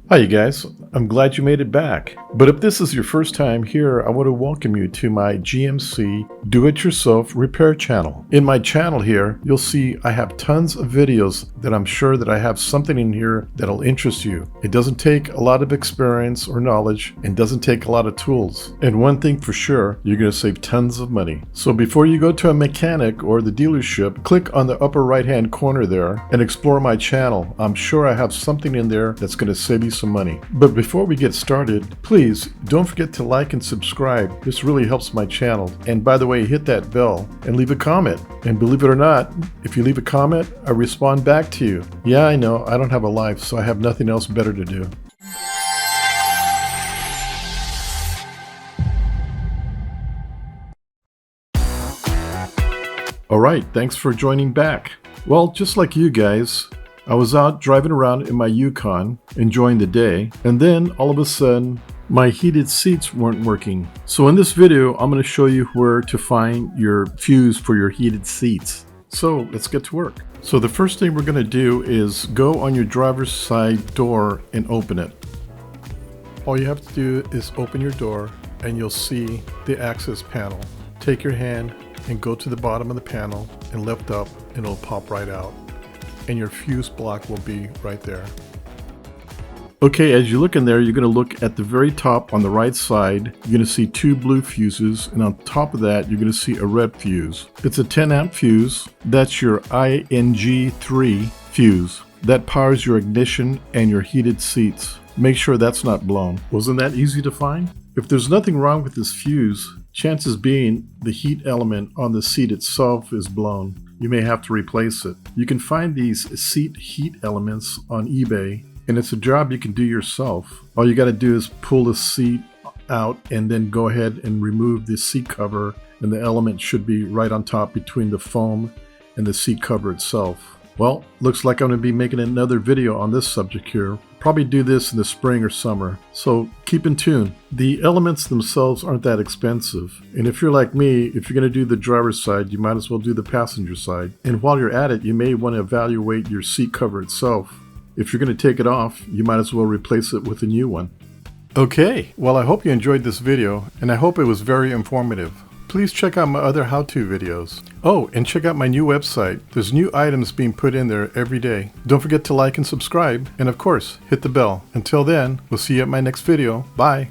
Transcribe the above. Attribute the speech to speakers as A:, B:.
A: Hi you guys, I'm glad you made it back. But if this is your first time here, I want to welcome you to my GMC Do-It-Yourself Repair channel. In my channel here, you'll see I have tons of videos that I'm sure that I have something in here that'll interest you. It doesn't take a lot of experience or knowledge and doesn't take a lot of tools. And one thing for sure, you're going to save tons of money. So before you go to a mechanic or the dealership, click on the upper right hand corner there and explore my channel. I'm sure I have something in there that's going to save you some money. But before we get started, please don't forget to like and subscribe. This really helps my channel. And by the way, hit that bell and leave a comment. And believe it or not, if you leave a comment, I respond back to you. Yeah, I know, I don't have a life, so I have nothing else better to do. Alright, thanks for joining back. Well, just like you guys, I was out driving around in my Yukon, enjoying the day, and then all of a sudden, my heated seats weren't working. So in this video, I'm going to show you where to find your fuse for your heated seats. So let's get to work. So the first thing we're going to do is go on your driver's side door and open it. All you have to do is open your door and you'll see the access panel. Take your hand and go to the bottom of the panel and lift up and it'll pop right out. And your fuse block will be right there. Okay, as you look in there, you're going to look at the very top on the right side. You're going to see two blue fuses, and on top of that, you're going to see a red fuse. It's a 10 amp fuse. That's your ING3 fuse. That powers your ignition and your heated seats. Make sure that's not blown. Wasn't that easy to find? If there's nothing wrong with this fuse, chances being the heat element on the seat itself is blown. You may have to replace it. You can find these seat heat elements on eBay, and it's a job you can do yourself. All you got to do is pull the seat out and then go ahead and remove the seat cover, and the element should be right on top between the foam and the seat cover itself. Well, looks like I'm going to be making another video on this subject here. Probably do this in the spring or summer, so keep in tune. The elements themselves aren't that expensive, and if you're like me, if you're going to do the driver's side, you might as well do the passenger side. And while you're at it, you may want to evaluate your seat cover itself. If you're going to take it off, you might as well replace it with a new one. Okay, well I hope you enjoyed this video, and I hope it was very informative. Please check out my other how-to videos. Oh, and check out my new website. There's new items being put in there every day. Don't forget to like and subscribe, and of course, hit the bell. Until then, we'll see you at my next video. Bye!